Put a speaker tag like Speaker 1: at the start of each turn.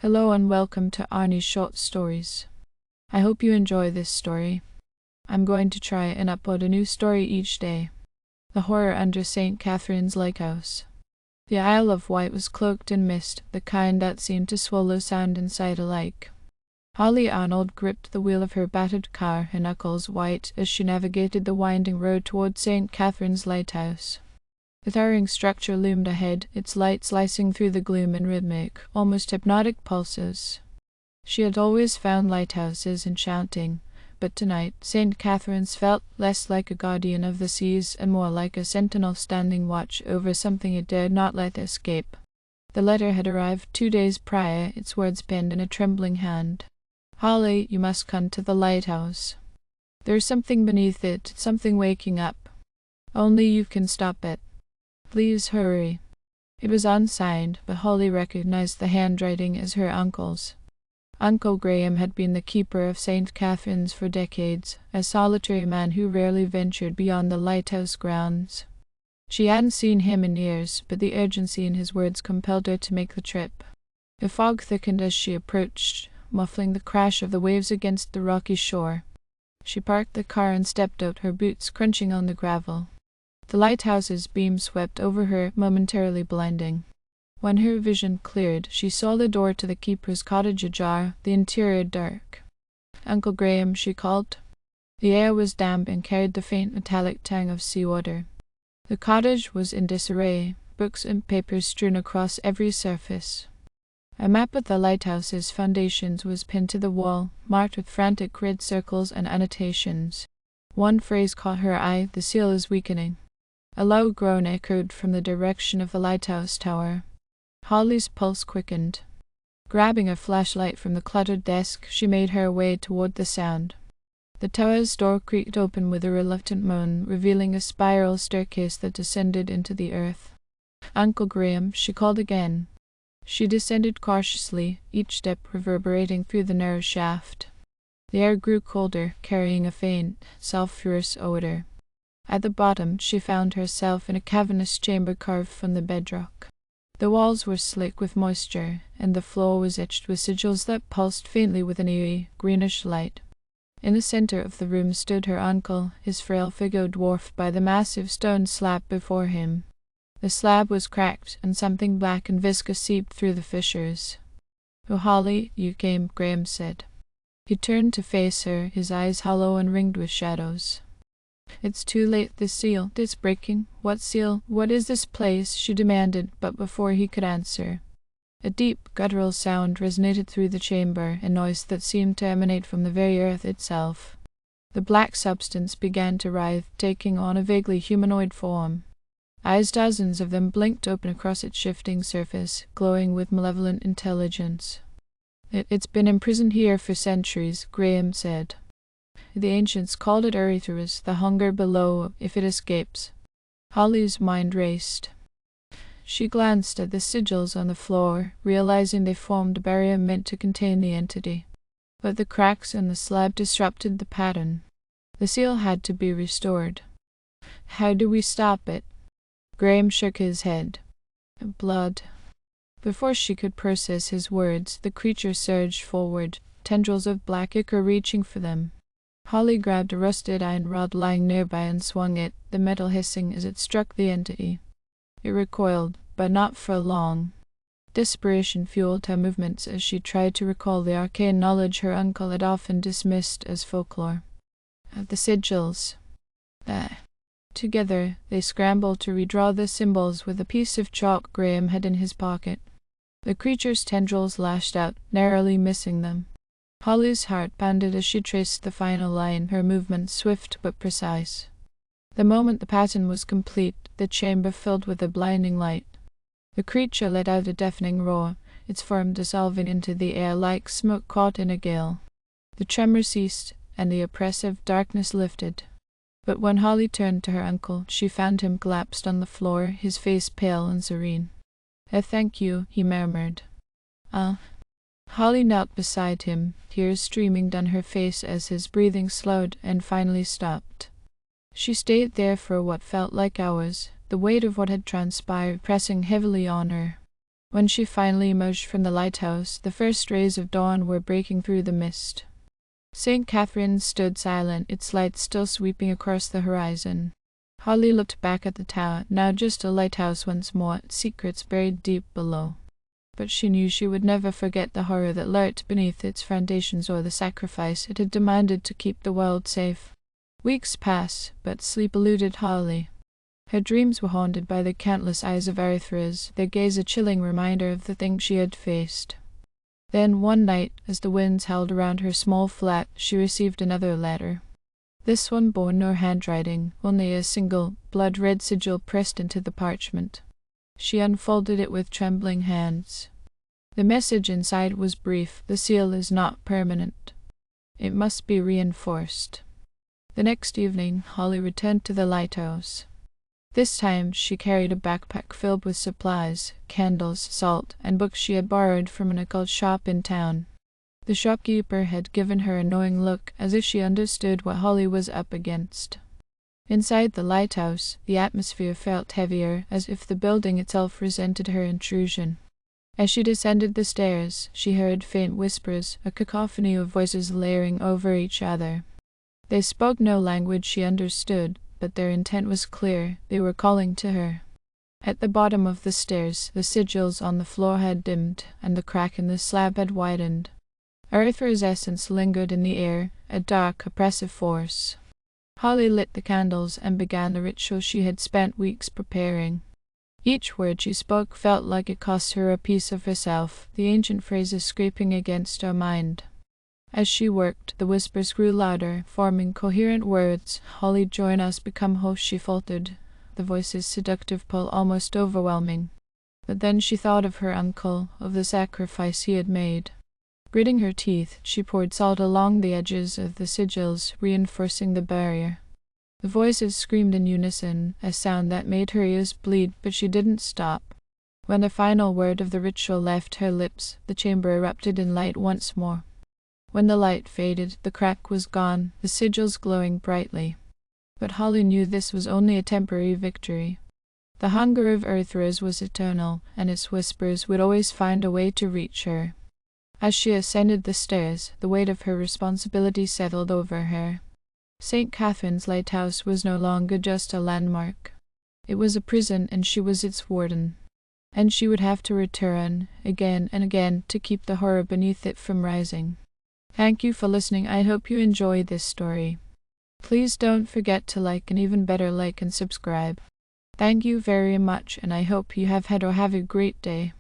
Speaker 1: Hello and welcome to Arnie's Short Stories. I hope you enjoy this story. I'm going to try and upload a new story each day. The Horror Under St. Catherine's Lighthouse. The Isle of Wight was cloaked in mist, the kind that seemed to swallow sound and sight alike. Holly Arnold gripped the wheel of her battered car, her knuckles white as she navigated the winding road toward St. Catherine's Lighthouse. The towering structure loomed ahead, its light slicing through the gloom in rhythmic, almost hypnotic pulses. She had always found lighthouses enchanting, but tonight St. Catherine's felt less like a guardian of the seas and more like a sentinel standing watch over something it dared not let escape. The letter had arrived 2 days prior, its words penned in a trembling hand. "Holly, you must come to the lighthouse. There's something beneath it, something waking up. Only you can stop it. Please hurry." It was unsigned, but Holly recognized the handwriting as her uncle's. Uncle Graham had been the keeper of St. Catherine's for decades, a solitary man who rarely ventured beyond the lighthouse grounds. She hadn't seen him in years, but the urgency in his words compelled her to make the trip. The fog thickened as she approached, muffling the crash of the waves against the rocky shore. She parked the car and stepped out, her boots crunching on the gravel. The lighthouse's beam swept over her, momentarily blinding. When her vision cleared, she saw the door to the keeper's cottage ajar, the interior dark. "Uncle Graham," she called. The air was damp and carried the faint metallic tang of seawater. The cottage was in disarray, books and papers strewn across every surface. A map of the lighthouse's foundations was pinned to the wall, marked with frantic red circles and annotations. One phrase caught her eye: "The seal is weakening." A low groan echoed from the direction of the lighthouse tower. Holly's pulse quickened. Grabbing a flashlight from the cluttered desk, she made her way toward the sound. The tower's door creaked open with a reluctant moan, revealing a spiral staircase that descended into the earth. "Uncle Graham," she called again. She descended cautiously, each step reverberating through the narrow shaft. The air grew colder, carrying a faint, sulphurous odor. At the bottom, she found herself in a cavernous chamber carved from the bedrock. The walls were slick with moisture, and the floor was etched with sigils that pulsed faintly with an eerie, greenish light. In the center of the room stood her uncle, his frail figure dwarfed by the massive stone slab before him. The slab was cracked, and something black and viscous seeped through the fissures. "Oh, Holly, you came," Graham said. He turned to face her, his eyes hollow and ringed with shadows. "It's too late. The seal, it's breaking." "What seal? What is this place?" she demanded, but before he could answer, a deep, guttural sound resonated through the chamber, a noise that seemed to emanate from the very earth itself. The black substance began to writhe, taking on a vaguely humanoid form. Eyes, dozens of them, blinked open across its shifting surface, glowing with malevolent intelligence. It's been imprisoned here for centuries," Graham said. "The ancients called it Erythrus, the hunger below, if it escapes." Holly's mind raced. She glanced at the sigils on the floor, realizing they formed a barrier meant to contain the entity. But the cracks in the slab disrupted the pattern. The seal had to be restored. "How do we stop it?" Graham shook his head. "Blood." Before she could process his words, the creature surged forward, tendrils of black ichor reaching for them. Holly grabbed a rusted iron rod lying nearby and swung it, the metal hissing as it struck the entity. It recoiled, but not for long. Desperation fueled her movements as she tried to recall the arcane knowledge her uncle had often dismissed as folklore. The sigils. Together, they scrambled to redraw the symbols with a piece of chalk Graham had in his pocket. The creature's tendrils lashed out, narrowly missing them. Holly's heart pounded as she traced the final line, her movements swift but precise. The moment the pattern was complete, the chamber filled with a blinding light. The creature let out a deafening roar, its form dissolving into the air like smoke caught in a gale. The tremor ceased, and the oppressive darkness lifted. But when Holly turned to her uncle, she found him collapsed on the floor, his face pale and serene. Thank you," he murmured. Holly knelt beside him, tears streaming down her face as his breathing slowed and finally stopped. She stayed there for what felt like hours, the weight of what had transpired pressing heavily on her. When she finally emerged from the lighthouse, the first rays of dawn were breaking through the mist. St. Catherine's stood silent, its lights still sweeping across the horizon. Holly looked back at the tower, now just a lighthouse once more, secrets buried deep below. But she knew she would never forget the horror that lurked beneath its foundations or the sacrifice it had demanded to keep the world safe. Weeks passed, but sleep eluded Holly. Her dreams were haunted by the countless eyes of Earthers, their gaze a chilling reminder of the things she had faced. Then, one night, as the winds howled around her small flat, she received another letter. This one bore no handwriting, only a single, blood-red sigil pressed into the parchment. She unfolded it with trembling hands. The message inside was brief: the seal is not permanent. It must be reinforced. The next evening, Holly returned to the lighthouse. This time she carried a backpack filled with supplies, candles, salt, and books she had borrowed from an occult shop in town. The shopkeeper had given her a knowing look, as if she understood what Holly was up against. Inside the lighthouse, the atmosphere felt heavier, as if the building itself resented her intrusion. As she descended the stairs, she heard faint whispers, a cacophony of voices layering over each other. They spoke no language she understood, but their intent was clear. They were calling to her. At the bottom of the stairs, the sigils on the floor had dimmed, and the crack in the slab had widened. Earth's essence lingered in the air, a dark, oppressive force. Holly lit the candles and began the ritual she had spent weeks preparing. Each word she spoke felt like it cost her a piece of herself, the ancient phrases scraping against her mind. As she worked, the whispers grew louder, forming coherent words. "Holly, join us, become hosts," she faltered, the voice's seductive pull almost overwhelming. But then she thought of her uncle, of the sacrifice he had made. Gritting her teeth, she poured salt along the edges of the sigils, reinforcing the barrier. The voices screamed in unison, a sound that made her ears bleed, but she didn't stop. When the final word of the ritual left her lips, the chamber erupted in light once more. When the light faded, the crack was gone, the sigils glowing brightly. But Holly knew this was only a temporary victory. The hunger of Earthers was eternal, and its whispers would always find a way to reach her. As she ascended the stairs, the weight of her responsibility settled over her. St. Catherine's lighthouse was no longer just a landmark. It was a prison, and she was its warden. And she would have to return, again and again, to keep the horror beneath it from rising. Thank you for listening. I hope you enjoyed this story. Please don't forget to like, and even better, like and subscribe. Thank you very much, and I hope you have had a great day.